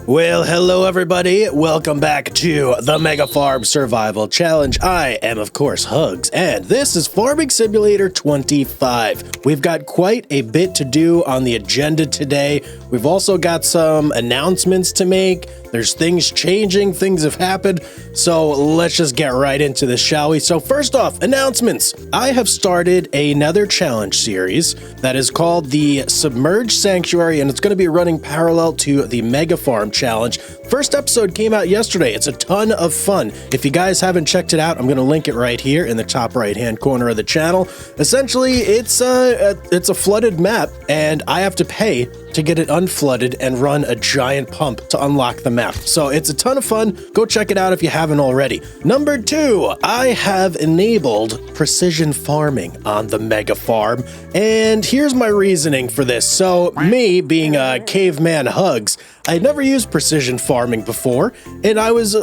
Well, hello everybody. Welcome back to the Mega Farm Survival Challenge. I am, of course, Hugz, and this is Farming Simulator 25. We've got quite a bit to do on the agenda today. We've also got some announcements to make. There's things changing, things have happened, so let's just get right into this, shall we? So first off, announcements. I have started another challenge series that is called the Submerged Sanctuary, and it's going to be running parallel to the Mega Farm Challenge. First episode came out yesterday. It's a ton of fun. If you guys haven't checked it out, I'm going to link it right here in the top right-hand corner of the channel. Essentially, it's a flooded map, and I have to pay to get it unflooded and run a giant pump to unlock the map. So it's a ton of fun. Go check it out if you haven't already. Number 2, I have enabled precision farming on the Mega Farm, and here's my reasoning for this. So me being a caveman Hugz, I had never used precision farming before, and I was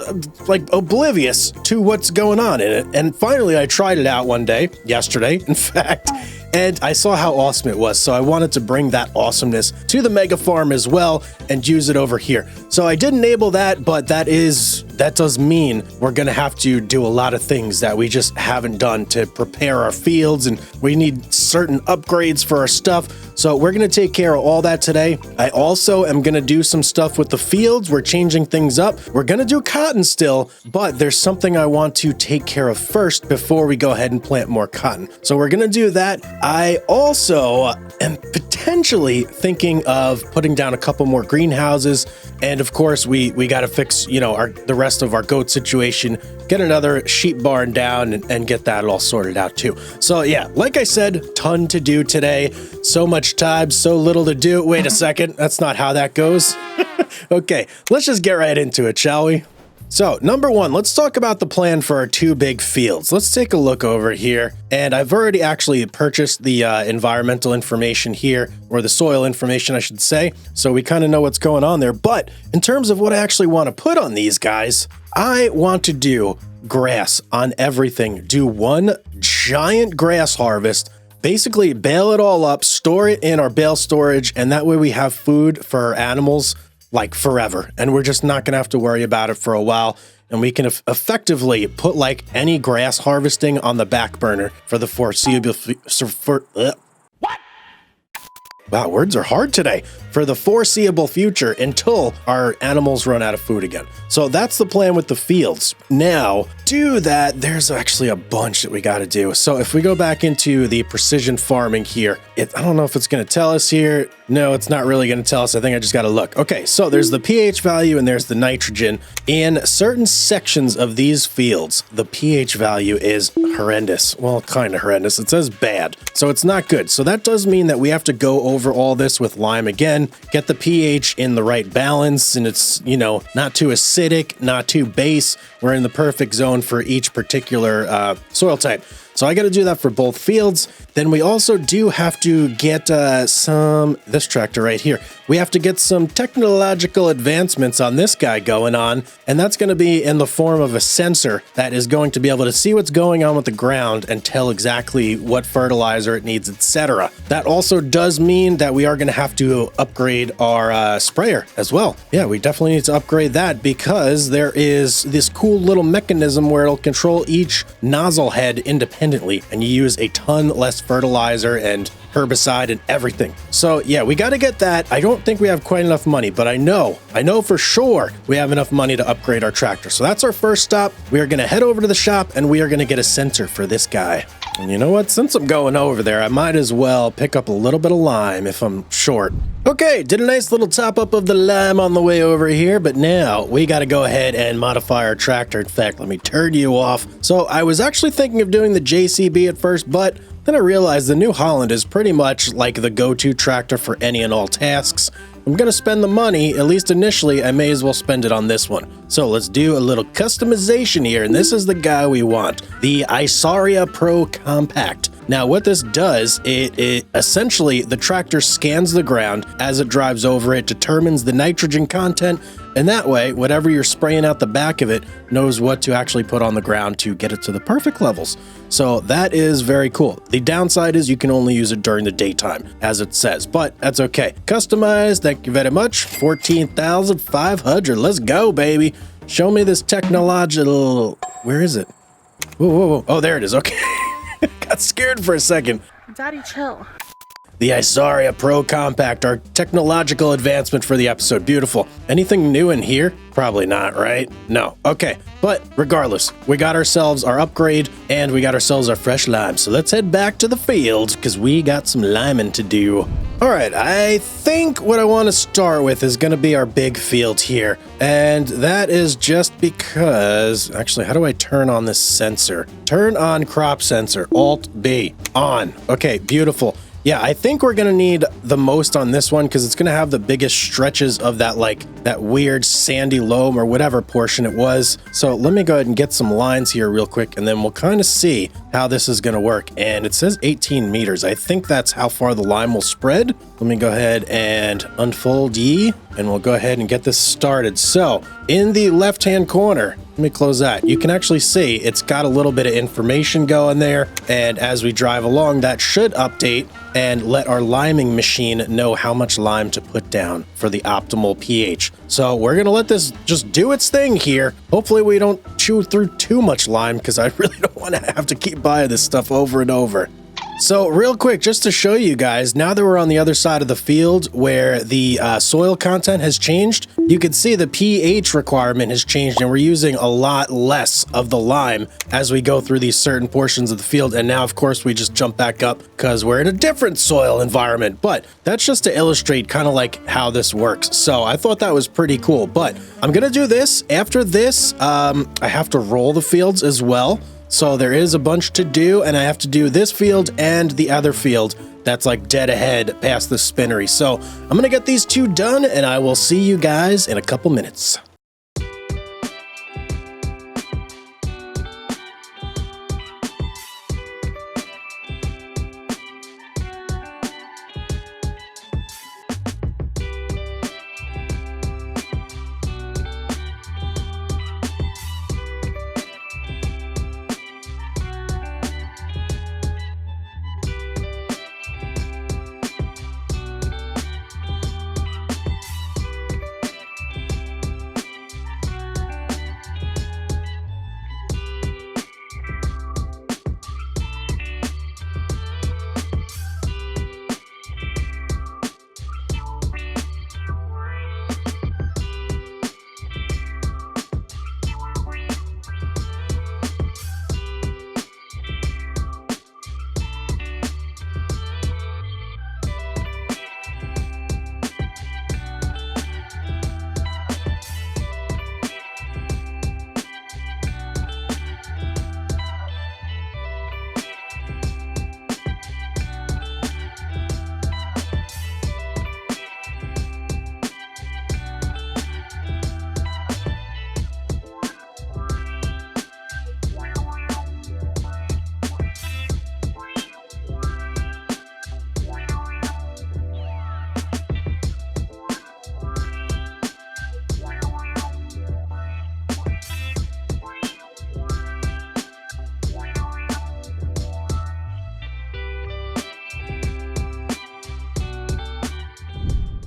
like oblivious to what's going on in it. And finally, I tried it out one day, yesterday, in fact, and I saw how awesome it was. So I wanted to bring that awesomeness to the Mega Farm as well and use it over here. So I did enable that, but that does mean we're gonna have to do a lot of things that we just haven't done to prepare our fields, and we need certain upgrades for our stuff. So we're gonna take care of all that today. I also am gonna do some stuff with the fields. We're changing things up. We're gonna do cotton still, but there's something I want to take care of first before we go ahead and plant more cotton. So we're gonna do that. I also am potentially thinking of putting down a couple more greenhouses. And of course, we got to fix, the rest of our goat situation, get another sheep barn down and get that all sorted out too. So yeah, like I said, ton to do today. So much time, so little to do. Wait a second, that's not how that goes. Okay, let's just get right into it, shall we? So, number 1, let's talk about the plan for our 2 big fields. Let's take a look over here. And I've already actually purchased the environmental information here, or the soil information, I should say. So we kind of know what's going on there. But in terms of what I actually want to put on these guys, I want to do grass on everything. Do one giant grass harvest. Basically, bale it all up, store it in our bale storage, and that way we have food for our animals like forever, and we're just not gonna have to worry about it for a while, and we can effectively put like any grass harvesting on the back burner for the foreseeable Wow, words are hard today. For the foreseeable future until our animals run out of food again. So that's the plan with the fields. Now, do that, there's actually a bunch that we got to do. So if we go back into the precision farming here, I don't know if it's going to tell us here. No, it's not really going to tell us. I think I just got to look. Okay, so there's the pH value and there's the nitrogen. In certain sections of these fields, the pH value is horrendous. Well, kind of horrendous. It says bad, so it's not good. So that does mean that we have to go over all this with lime again, get the pH in the right balance, and it's, not too acidic, not too base. We're in the perfect zone for each particular soil type. So I got to do that for both fields. Then we also do have to get this tractor right here. We have to get some technological advancements on this guy going on, and that's going to be in the form of a sensor that is going to be able to see what's going on with the ground and tell exactly what fertilizer it needs, etc. That also does mean that we are going to have to upgrade our sprayer as well. Yeah, we definitely need to upgrade that because there is this cool little mechanism where it'll control each nozzle head independently, and you use a ton less fertilizer and herbicide and everything. So yeah, we got to get that. I don't think we have quite enough money, but I know for sure we have enough money to upgrade our tractor. So that's our first stop. We are going to head over to the shop and we are going to get a sensor for this guy. And you know what? Since I'm going over there, I might as well pick up a little bit of lime if I'm short. Okay, did a nice little top up of the lime on the way over here, but now we got to go ahead and modify our tractor. In fact, let me turn you off. So I was actually thinking of doing the JCB at first, but then I realized the New Holland is pretty much like the go-to tractor for any and all tasks. I'm going to spend the money, at least initially, I may as well spend it on this one. So let's do a little customization here, and this is the guy we want, the Isaria Pro Compact. Now what this does, it essentially, the tractor scans the ground as it drives over it, determines the nitrogen content, and that way, whatever you're spraying out the back of it knows what to actually put on the ground to get it to the perfect levels. So that is very cool. The downside is you can only use it during the daytime, as it says, but that's okay. Customized, thank you very much. 14,500. Let's go, baby. Show me this technological... Where is it? Whoa, whoa, whoa. Oh, there it is. Okay. Got scared for a second. Daddy, chill. The Isaria Pro Compact, our technological advancement for the episode. Beautiful. Anything new in here? Probably not, right? No. Okay. But regardless, we got ourselves our upgrade and we got ourselves our fresh lime. So let's head back to the field because we got some liming to do. All right. I think what I want to start with is going to be our big field here. And that is just because... Actually, how do I turn on this sensor? Turn on crop sensor. Alt-B. On. Okay. Beautiful. Yeah, I think we're gonna need the most on this one because it's gonna have the biggest stretches of that, like, that weird sandy loam or whatever portion it was. So let me go ahead and get some lines here real quick and then we'll kind of see how this is gonna work. And it says 18 meters. I think that's how far the lime will spread. Let me go ahead and unfold ye and we'll go ahead and get this started. So in the left-hand corner, let me close that. You can actually see it's got a little bit of information going there. And as we drive along, that should update and let our liming machine know how much lime to put down for the optimal pH. So we're going to let this just do its thing here. Hopefully we don't chew through too much lime because I really don't want to have to keep buying this stuff over and over. So real quick, just to show you guys, now that we're on the other side of the field where the soil content has changed, you can see the pH requirement has changed and we're using a lot less of the lime as we go through these certain portions of the field. And now, of course, we just jump back up because we're in a different soil environment. But that's just to illustrate kind of like how this works. So I thought that was pretty cool. But I'm going to do this. After this, I have to roll the fields as well. So there is a bunch to do, and I have to do this field and the other field that's like dead ahead past the spinnery. So I'm going to get these two done, and I will see you guys in a couple minutes.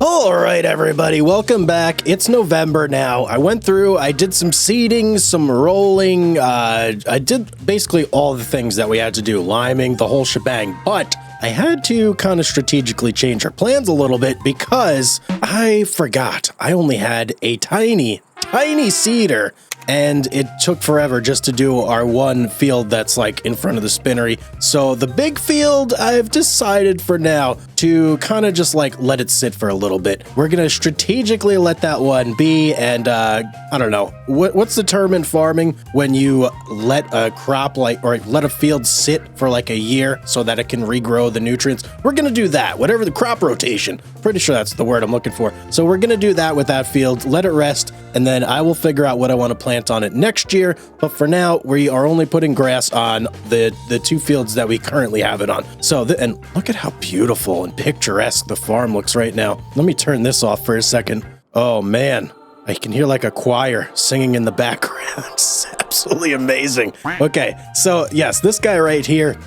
All right, everybody, welcome back. It's November now. I went through, I did some seeding, some rolling. I did basically all the things that we had to do, liming, the whole shebang. But I had to kind of strategically change our plans a little bit because I forgot I only had a tiny seeder. And it took forever just to do our one field that's like in front of the spinnery. So the big field, I've decided for now to kind of just like let it sit for a little bit. We're going to strategically let that one be. And I don't know, what's the term in farming when you let a crop or let a field sit for like a year so that it can regrow the nutrients? We're going to do that, whatever the crop rotation. Pretty sure that's the word I'm looking for. So we're going to do that with that field, let it rest, and then I will figure out what I want to plant plant on it next year. But for now, we are only putting grass on the 2 fields that we currently have it on. So, and look at how beautiful and picturesque the farm looks right now. Let me turn this off for a second. Oh man, I can hear like a choir singing in the background. It's absolutely amazing. Okay, so yes, this guy right here,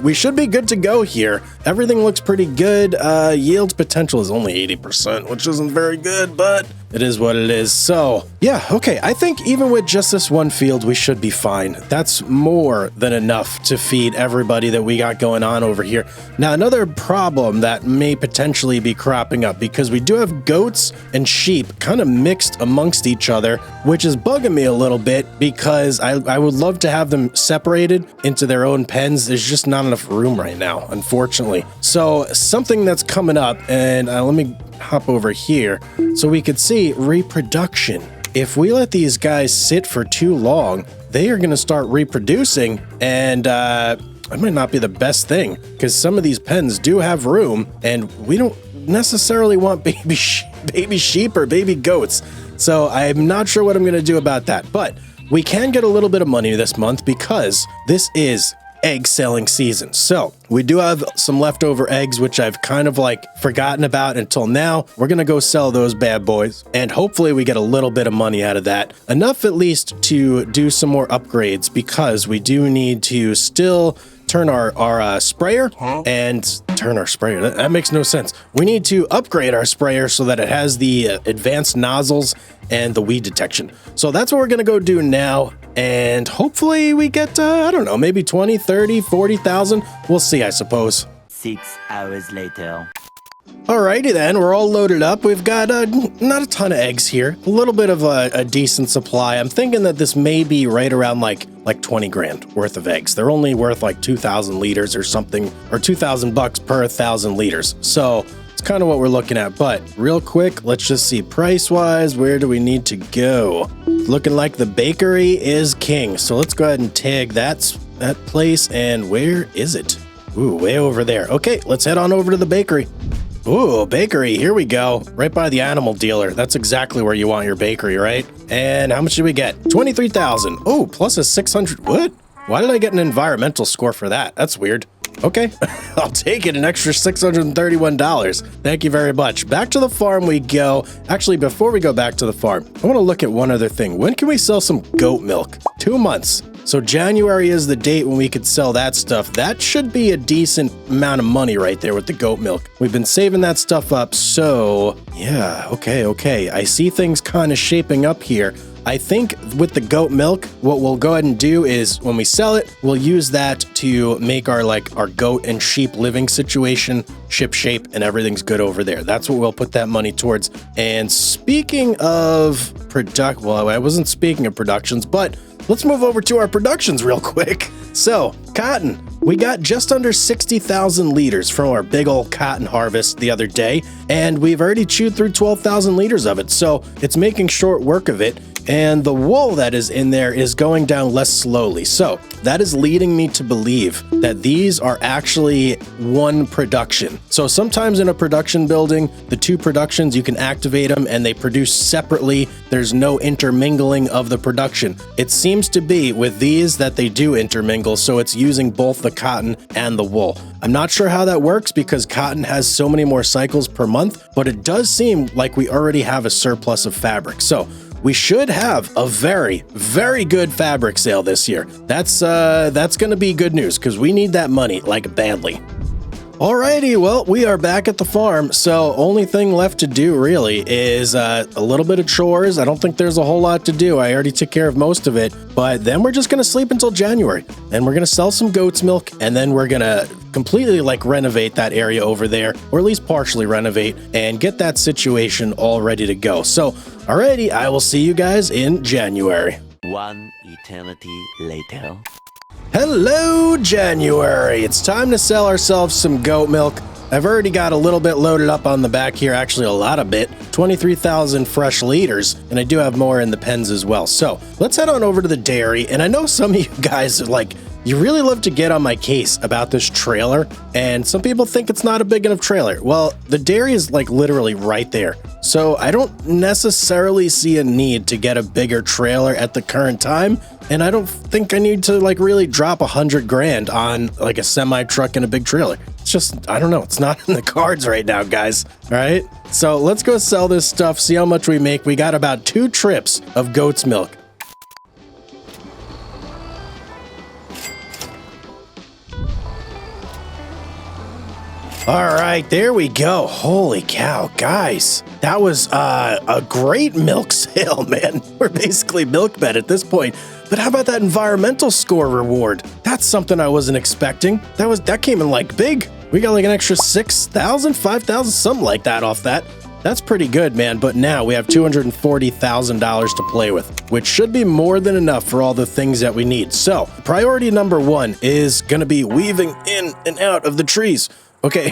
we should be good to go here. Everything looks pretty good. Yield potential is only 80%, which isn't very good, but it is what it is. So yeah, okay, I think even with just this one field, we should be fine. That's more than enough to feed everybody that we got going on over here. Now, another problem that may potentially be cropping up, because we do have goats and sheep kind of mixed amongst each other, which is bugging me a little bit, because I would love to have them separated into their own pens. There's just not enough room right now, unfortunately. So something that's coming up, and let me hop over here so we could see reproduction. If we let these guys sit for too long, they are going to start reproducing, and it might not be the best thing, because some of these pens do have room, and we don't necessarily want baby sheep or baby goats. So I'm not sure what I'm going to do about that, but we can get a little bit of money this month because this is egg selling season. So we do have some leftover eggs, which I've kind of like forgotten about until now. We're going to go sell those bad boys, and hopefully we get a little bit of money out of that. Enough at least to do some more upgrades, because we do need to still turn our sprayer and turn our sprayer. That makes no sense. We need to upgrade our sprayer so that it has the advanced nozzles and the weed detection. So that's what we're going to go do now. And hopefully we get, I don't know, maybe 20, 30, 40,000. We'll see, I suppose. 6 hours later. Alrighty then, we're all loaded up. We've got not a ton of eggs here, a little bit of a decent supply. I'm thinking that this may be right around like 20 grand worth of eggs. They're only worth like 2,000 liters or something, or 2,000 bucks per 1,000 liters. So it's kind of what we're looking at. But real quick, let's just see price wise, where do we need to go? Looking like the bakery is king. So let's go ahead and tag that place. And where is it? Ooh, way over there. Okay, let's head on over to the bakery. Ooh, bakery, here we go. Right by the animal dealer. That's exactly where you want your bakery, right? And how much did we get? 23,000. Oh, plus a 600. What? Why did I get an environmental score for that? That's weird. Okay, I'll take it, an extra $631. Thank you very much. Back to the farm we go. Actually, before we go back to the farm, I want to look at one other thing. When can we sell some goat milk? 2 months. So January is the date when we could sell that stuff. That should be a decent amount of money right there with the goat milk. We've been saving that stuff up, so yeah, okay. I see things kind of shaping up here. I think with the goat milk, what we'll go ahead and do is when we sell it, we'll use that to make our goat and sheep living situation ship shape, and everything's good over there. That's what we'll put that money towards. And speaking of well, I wasn't speaking of productions, but let's move over to our productions real quick. So, cotton. We got just under 60,000 liters from our big old cotton harvest the other day, and we've already chewed through 12,000 liters of it, so it's making short work of it. And the wool that is in there is going down less slowly. So that is leading me to believe that these are actually one production. So sometimes in a production building, the 2 productions, you can activate them and they produce separately. There's no intermingling of the production. It seems to be with these that they do intermingle. So it's using both the cotton and the wool. I'm not sure how that works because cotton has so many more cycles per month, but it does seem like we already have a surplus of fabric. So we should have a very, very good fabric sale this year. That's going to be good news because we need that money like badly. Alrighty, well, we are back at the farm, so only thing left to do really is a little bit of chores. I don't think there's a whole lot to do. I already took care of most of it, but then we're just going to sleep until January, and we're going to sell some goat's milk, and then we're going to completely renovate that area over there, or at least partially renovate, and get that situation all ready to go. So, alrighty, I will see you guys in January. 1 eternity later. Hello, January. It's time to sell ourselves some goat milk. I've already got a little bit loaded up on the back here, actually a lot of bit, 23,000 fresh liters, and I do have more in the pens as well. So let's head on over to the dairy, and I know some of you guys are You really love to get on my case about this trailer, and some people think it's not a big enough trailer. Well, the dairy is like literally right there. So I don't necessarily see a need to get a bigger trailer at the current time. And I don't think I need to like really drop $100,000 on like a semi truck and a big trailer. It's just, I don't know. It's not in the cards right now, guys. All right. So let's go sell this stuff, see how much we make. We got about 2 trips of goat's milk. All right, there we go. Holy cow, guys. That was a great milk sale, man. We're basically milkbed at this point. But how about that environmental score reward? That's something I wasn't expecting. That came in like big. We got like an extra 6,000, 5,000, something like that off that. That's pretty good, man. But now we have $240,000 to play with, which should be more than enough for all the things that we need. So priority number 1 is going to be weaving in and out of the trees. Okay,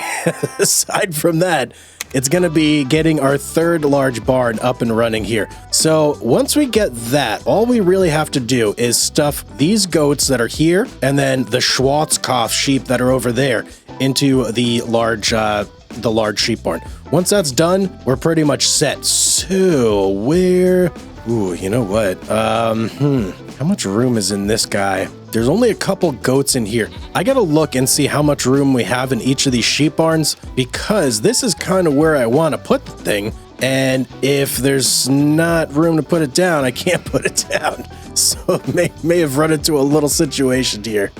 aside from that, it's going to be getting our 3rd large barn up and running here. So once we get that, all we really have to do is stuff these goats that are here and then the Schwarzkopf sheep that are over there into the large sheep barn. Once that's done, we're pretty much set. So where... Ooh, you know what? How much room is in this guy? There's only a couple goats in here. I gotta look and see how much room we have in each of these sheep barns, because this is kind of where I want to put the thing. And if there's not room to put it down, I can't put it down. So may have run into a little situation here.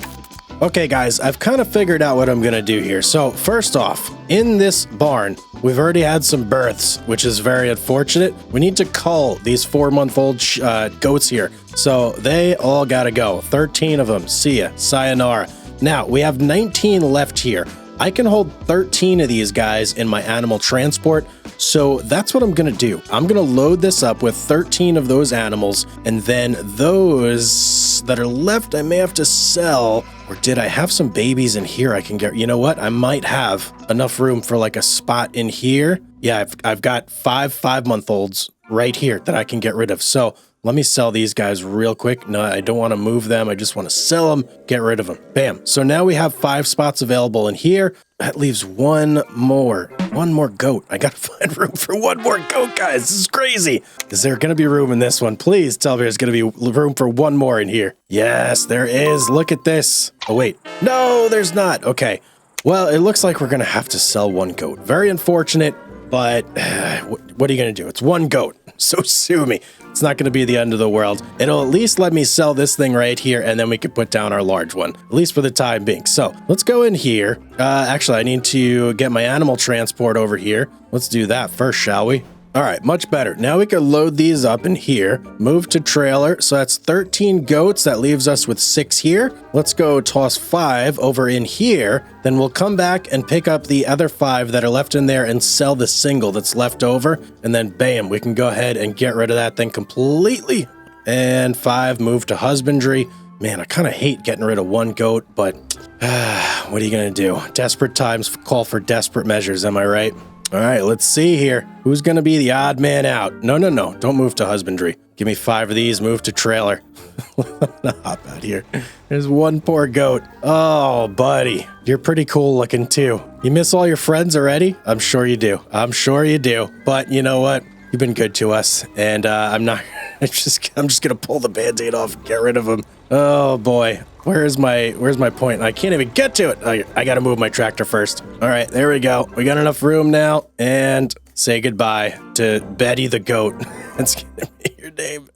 Okay, guys, I've kind of figured out what I'm going to do here. So first off, in this barn, we've already had some births, which is very unfortunate. We need to cull these 4-month-old goats here. So they all got to go. 13 of them. See ya. Sayonara. Now, we have 19 left here. I can hold 13 of these guys in my animal transport. So that's what I'm going to do. I'm going to load this up with 13 of those animals, and then those that are left, I may have to sell. Or did I have some babies in here I can get? You know what? I might have enough room for like a spot in here. Yeah, I've got 5-month-olds right here that I can get rid of. So let me sell these guys real quick. No, I don't want to move them. I just want to sell them, get rid of them. Bam. So now we have 5 spots available in here. That leaves one more goat. I got to find room for one more goat, guys. This is crazy. Is there going to be room in this one? Please tell me there's going to be room for one more in here. Yes, there is. Look at this. Oh, wait. No, there's not. Okay. Well, it looks like we're going to have to sell one goat. Very unfortunate, but what are you going to do? It's one goat. So sue me. It's not going to be the end of the world. It'll at least let me sell this thing right here, and then we can put down our large one, at least for the time being. So let's go in here. Actually, I need to get my animal transport over here. Let's do that first, shall we? All right, much better. Now we can load these up in here, move to trailer. So that's 13 goats. That leaves us with 6 here. Let's go toss 5 over in here. Then we'll come back and pick up the other 5 that are left in there and sell the single that's left over. And then bam, we can go ahead and get rid of that thing completely. And 5 move to husbandry. Man, I kind of hate getting rid of one goat, but what are you going to do? Desperate times call for desperate measures, am I right? All right, let's see here. Who's going to be the odd man out? No. Don't move to husbandry. Give me 5 of these. Move to trailer. I'm gonna hop out here. There's one poor goat. Oh, buddy. You're pretty cool looking, too. You miss all your friends already? I'm sure you do. But you know what? You've been good to us, and I'm just going to pull the Band-Aid off and get rid of him. Oh, boy. Where's my point? I can't even get to it. I got to move my tractor first. All right, there we go. We got enough room now, and say goodbye to Betty the goat. That's going to be your name.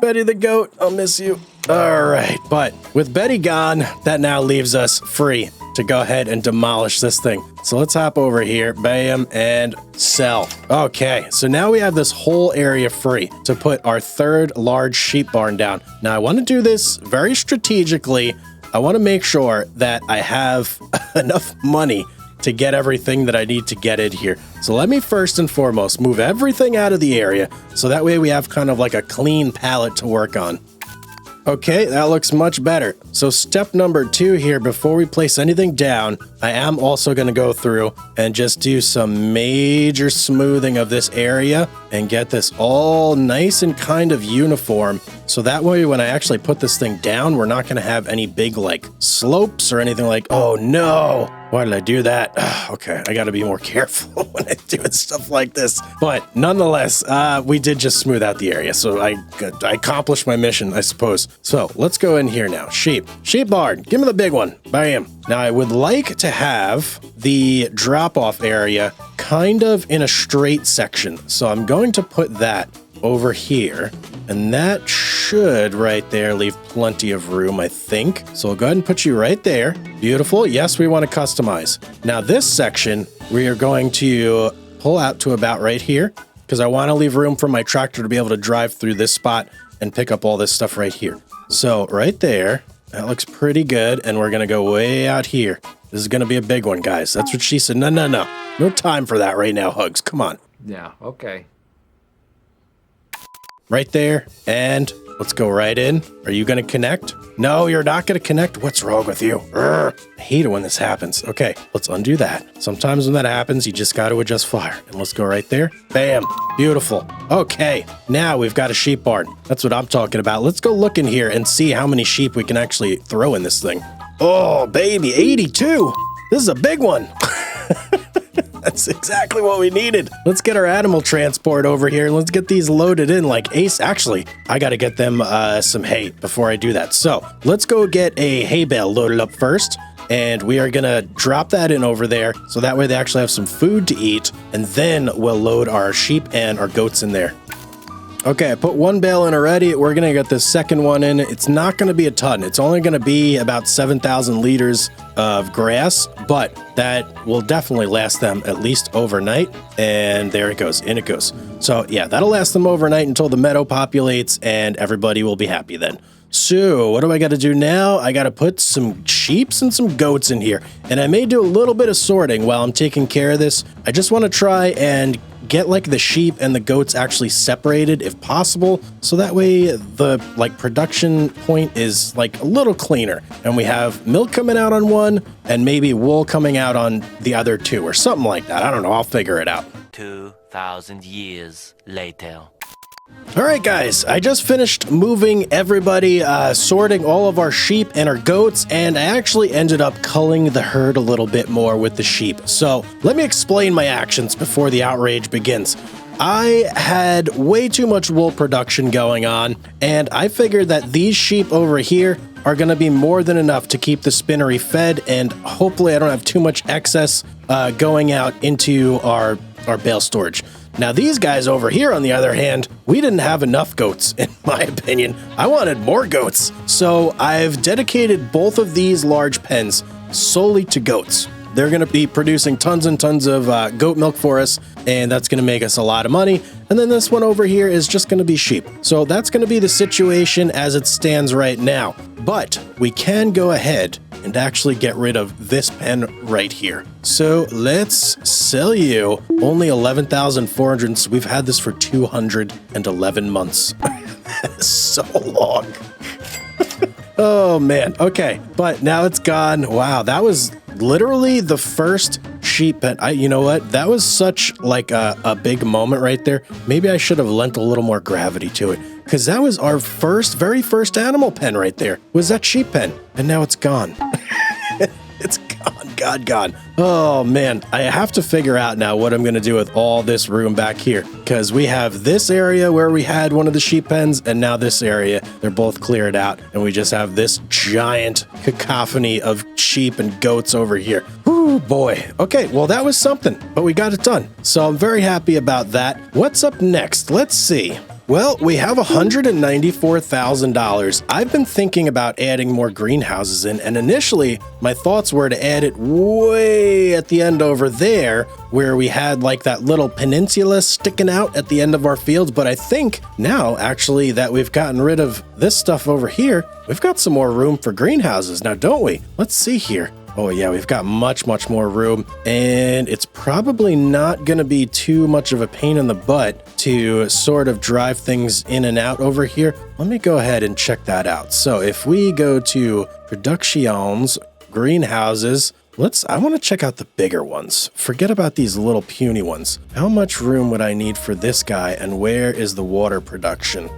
Betty the goat, I'll miss you. All right, but with Betty gone, that now leaves us free to go ahead and demolish this thing. So let's hop over here, bam, and sell. Okay, so now we have this whole area free to put our 3rd large sheep barn down. Now I want to do this very strategically. I want to make sure that I have enough money to get everything that I need to get in here. So let me first and foremost move everything out of the area so that way we have kind of like a clean palette to work on. Okay, that looks much better. So step number 2 here, before we place anything down, I am also going to go through and just do some major smoothing of this area and get this all nice and kind of uniform. So that way, when I actually put this thing down, we're not going to have any big like slopes or anything like, oh no, why did I do that? Okay, I got to be more careful when I'm doing stuff like this. But nonetheless, we did just smooth out the area. So I accomplished my mission, I suppose. So let's go in here now. Sheep barn, give me the big one. Bam. Now I would like to have the drop-off area kind of in a straight section. So I'm going to put that over here, and that should right there leave plenty of room, I think. So I'll go ahead and put you right there. Beautiful. Yes, we want to customize. Now this section, we are going to pull out to about right here, because I want to leave room for my tractor to be able to drive through this spot and pick up all this stuff right here. So right there, that looks pretty good, and we're going to go way out here. This is going to be a big one, guys. That's what she said. No. No time for that right now, Hugz. Come on. Yeah, okay. Right there, and let's go right in. Are you going to connect? No, you're not going to connect. What's wrong with you? I hate it when this happens. Okay, let's undo that. Sometimes when that happens, you just got to adjust fire. And let's go right there. Bam. Beautiful. Okay, now we've got a sheep barn. That's what I'm talking about. Let's go look in here and see how many sheep we can actually throw in this thing. Oh, baby, 82. This is a big one. That's exactly what we needed. Let's get our animal transport over here and let's get these loaded in like ace. Actually, I got to get them some hay before I do that. So let's go get a hay bale loaded up first. And we are going to drop that in over there. So that way they actually have some food to eat. And then we'll load our sheep and our goats in there. Okay, I put one bale in already. We're going to get the second one in. It's not going to be a ton. It's only going to be about 7,000 liters of grass, but that will definitely last them at least overnight. And there it goes. In it goes. So yeah, that'll last them overnight until the meadow populates and everybody will be happy then. So what do I got to do now? I got to put some sheeps and some goats in here. And I may do a little bit of sorting while I'm taking care of this. I just want to try and get like the sheep and the goats actually separated if possible. So that way the like production point is like a little cleaner. And we have milk coming out on one and maybe wool coming out on the other two or something like that. I don't know. I'll figure it out. 2,000 years later. All right, guys, I just finished moving everybody, sorting all of our sheep and our goats, and I actually ended up culling the herd a little bit more with the sheep. So let me explain my actions before the outrage begins. I had way too much wool production going on, and I figured that these sheep over here are going to be more than enough to keep the spinnery fed, and hopefully I don't have too much excess going out into our bale storage. Now, these guys over here, on the other hand, we didn't have enough goats, in my opinion. I wanted more goats. So I've dedicated both of these large pens solely to goats. They're going to be producing tons and tons of goat milk for us, and that's going to make us a lot of money. And then this one over here is just going to be sheep. So that's going to be the situation as it stands right now. But we can go ahead and actually get rid of this pen right here. So let's sell you only 11,400. So we've had this for 211 months. That is so long. Oh man. Okay. But now it's gone. Wow. That was literally the first sheep pen. You know what? That was such like a big moment right there. Maybe I should have lent a little more gravity to it. Because that was our very first animal pen right there, was that sheep pen. And now it's gone. It's gone. Oh man, I have to figure out now what I'm going to do with all this room back here. Because we have this area where we had one of the sheep pens, and now this area, they're both cleared out. And we just have this giant cacophony of sheep and goats over here. Ooh, boy. Okay, well, that was something, but we got it done. So I'm very happy about that. What's up next? Let's see. Well, we have $194,000. I've been thinking about adding more greenhouses in, and initially my thoughts were to add it way at the end over there where we had like that little peninsula sticking out at the end of our fields. But I think now actually that we've gotten rid of this stuff over here, we've got some more room for greenhouses now, don't we? Let's see here. Oh yeah, we've got much more room, and it's probably not going to be too much of a pain in the butt to sort of drive things in and out over here. Let me go ahead and check that out. So if we go to productions, greenhouses, I want to check out the bigger ones. Forget about these little puny ones. How much room would I need for this guy, and where is the water production?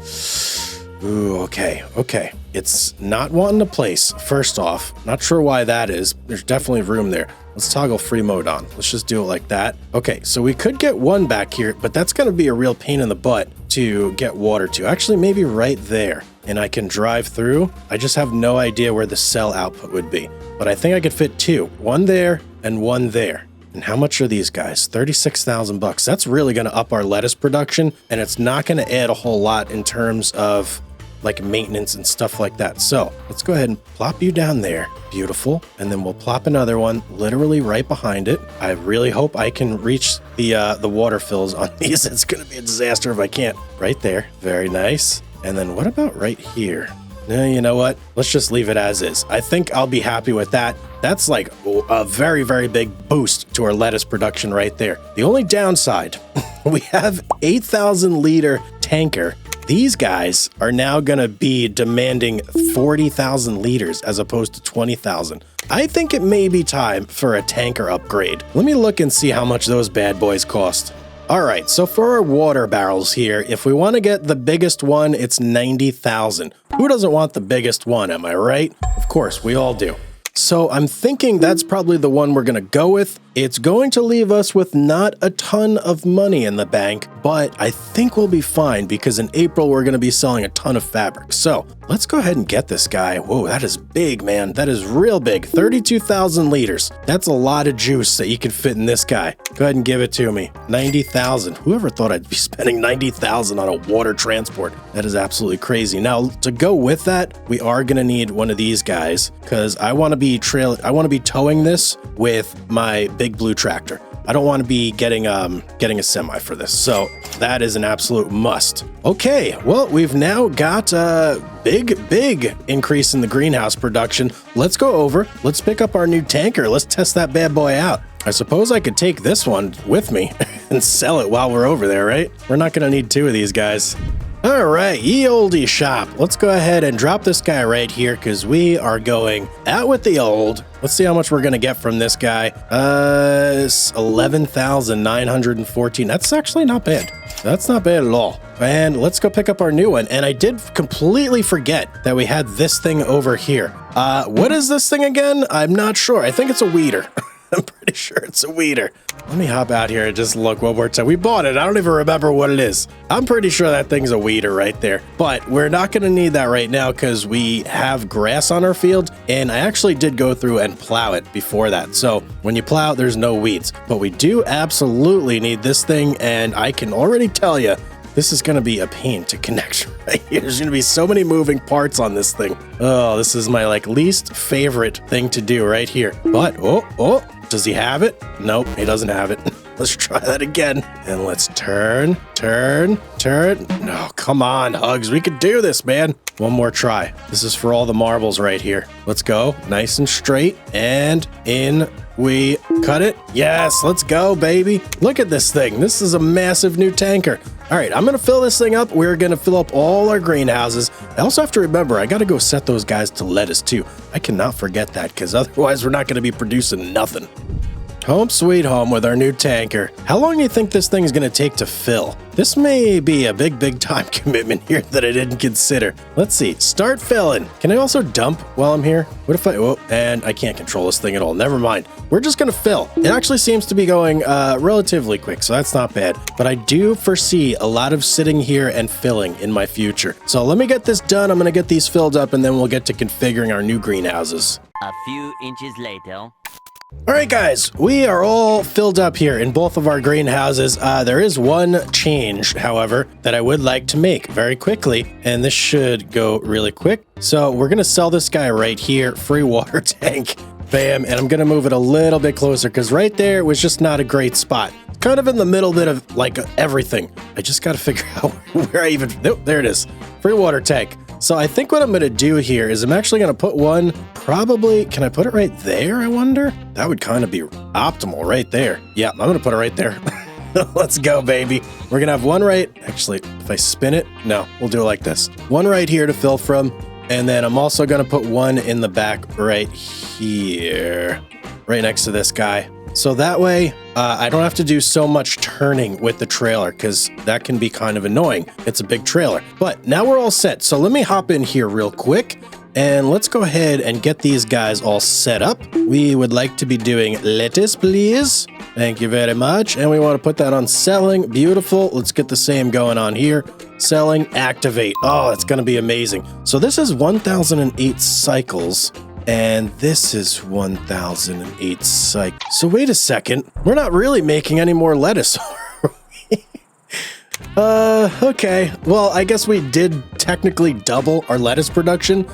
Ooh, okay. It's not wanting to place, first off. Not sure why that is. There's definitely room there. Let's toggle free mode on. Let's just do it like that. Okay, so we could get one back here, but that's going to be a real pain in the butt to get water to. Actually, maybe right there. And I can drive through. I just have no idea where the cell output would be. But I think I could fit two. One there and one there. And how much are these guys? 36,000 bucks. That's really going to up our lettuce production, and it's not going to add a whole lot in terms of like maintenance and stuff like that. So let's go ahead and plop you down there. Beautiful. And then we'll plop another one literally right behind it. I really hope I can reach the water fills on these. It's going to be a disaster if I can't. Right there. Very nice. And then what about right here? No, you know what? Let's just leave it as is. I think I'll be happy with that. That's like a very big boost to our lettuce production right there. The only downside, we have 8,000 liter tanker. These guys are now going to be demanding 40,000 liters as opposed to 20,000. I think it may be time for a tanker upgrade. Let me look and see how much those bad boys cost. All right, so for our water barrels here, if we want to get the biggest one, it's 90,000. Who doesn't want the biggest one, am I right? Of course, we all do. So I'm thinking that's probably the one we're going to go with. It's going to leave us with not a ton of money in the bank, but I think we'll be fine because in April we're going to be selling a ton of fabric. So let's go ahead and get this guy. Whoa, that is big, man. That is real big. 32,000 liters. That's a lot of juice that you can fit in this guy. Go ahead and give it to me. 90,000. Whoever thought I'd be spending 90,000 on a water transport? That is absolutely crazy. Now, to go with that, we are going to need one of these guys because I want to be towing this with my big blue tractor. I don't want to be getting a semi for this. So that is an absolute must. Okay, well, we've now got a big increase in the greenhouse production. Let's go over. Let's pick up our new tanker. Let's test that bad boy out. I suppose I could take this one with me and sell it while we're over there, right? We're not going to need two of these guys. All right, ye olde shop. Let's go ahead and drop this guy right here because we are going out with the old. Let's see how much we're going to get from this guy. 11,914. That's actually not bad. That's not bad at all. And let's go pick up our new one. And I did completely forget that we had this thing over here. What is this thing again? I'm not sure. I think it's a weeder. I'm pretty sure it's a weeder. Let me hop out here and just look one more time. We bought it. I don't even remember what it is. I'm pretty sure that thing's a weeder right there. But we're not going to need that right now because we have grass on our field. And I actually did go through and plow it before that. So when you plow, there's no weeds. But we do absolutely need this thing. And I can already tell you, this is going to be a pain to connect right here. There's going to be so many moving parts on this thing. Oh, this is my least favorite thing to do right here. But, oh, does he have it? Nope, he doesn't have it. Let's try that again. And let's turn. No, come on, Hugz. We could do this, man. One more try. This is for all the marbles right here. Let's go. Nice and straight. And in we cut it. Yes, let's go, baby. Look at this thing. This is a massive new tanker. All right, I'm going to fill this thing up. We're going to fill up all our greenhouses. I also have to remember, I got to go set those guys to lettuce too. I cannot forget that because otherwise we're not going to be producing nothing. Home sweet home with our new tanker. How long do you think this thing is going to take to fill? This may be a big time commitment here that I didn't consider. Let's see. Start filling. Can I also dump while I'm here? What if and I can't control this thing at all. Never mind. We're just going to fill. It actually seems to be going relatively quick, so that's not bad. But I do foresee a lot of sitting here and filling in my future. So let me get this done. I'm going to get these filled up, and then we'll get to configuring our new greenhouses. A few inches later. All right, guys, we are all filled up here in both of our greenhouses. There is one change, however, that I would like to make very quickly, and this should go really quick. So we're going to sell this guy right here, free water tank. Bam, and I'm going to move it a little bit closer because right there was just not a great spot. Kind of in the middle bit of everything. I just got to figure out where I even... Nope, there it is. Free water tank. So I think what I'm going to do here is I'm actually going to put one, probably, can I put it right there, I wonder? That would kind of be optimal right there. Yeah, I'm going to put it right there. Let's go, baby. We're going to have one right, actually, if I spin it, no, we'll do it like this. One right here to fill from, and then I'm also going to put one in the back right here, right next to this guy. So that way, I don't have to do so much turning with the trailer because that can be kind of annoying. It's a big trailer. But now we're all set. So let me hop in here real quick and let's go ahead and get these guys all set up. We would like to be doing lettuce, please. Thank you very much. And we want to put that on selling. Beautiful. Let's get the same going on here. Selling, activate. Oh, it's going to be amazing. So this is 1008 cycles. And this is 1008 cycles. So wait a second. We're not really making any more lettuce, are we? Okay. Well, I guess we did technically double our lettuce production.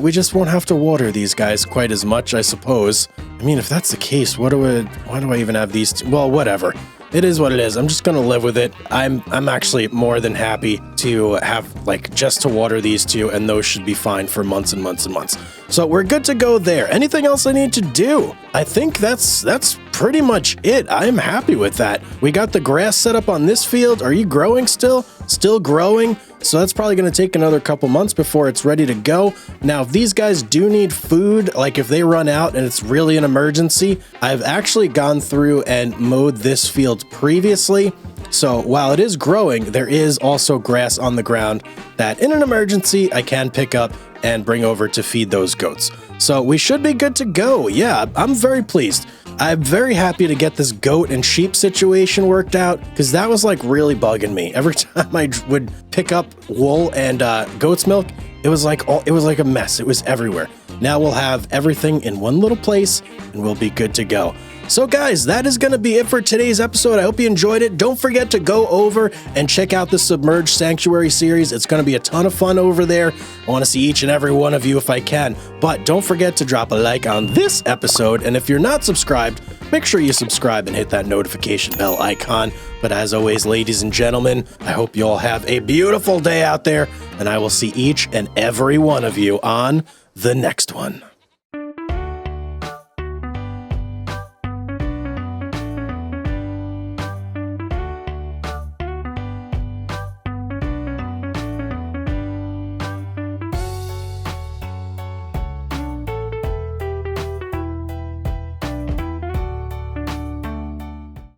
We just won't have to water these guys quite as much, I suppose. I mean, if that's the case, why do I even have these two? Well, whatever. It is what it is. I'm just gonna live with it. I'm actually more than happy to have just to water these two, and those should be fine for months and months and months. So we're good to go there. Anything else I need to do? I think that's pretty much it. I'm happy with that. We got the grass set up on this field. Are you growing still? Still growing. So that's probably going to take another couple months before it's ready to go. Now, if these guys do need food, like if they run out and it's really an emergency, I've actually gone through and mowed this field previously. So while it is growing, there is also grass on the ground that in an emergency, I can pick up and bring over to feed those goats. So we should be good to go. Yeah, I'm very pleased. I'm very happy to get this goat and sheep situation worked out because that was really bugging me. Every time I would pick up wool and goat's milk, it was like a mess. It was everywhere. Now we'll have everything in one little place and we'll be good to go. So guys, that is going to be it for today's episode. I hope you enjoyed it. Don't forget to go over and check out the Submerged Sanctuary series. It's going to be a ton of fun over there. I want to see each and every one of you if I can. But don't forget to drop a like on this episode. And if you're not subscribed, make sure you subscribe and hit that notification bell icon. But as always, ladies and gentlemen, I hope you all have a beautiful day out there. And I will see each and every one of you on the next one.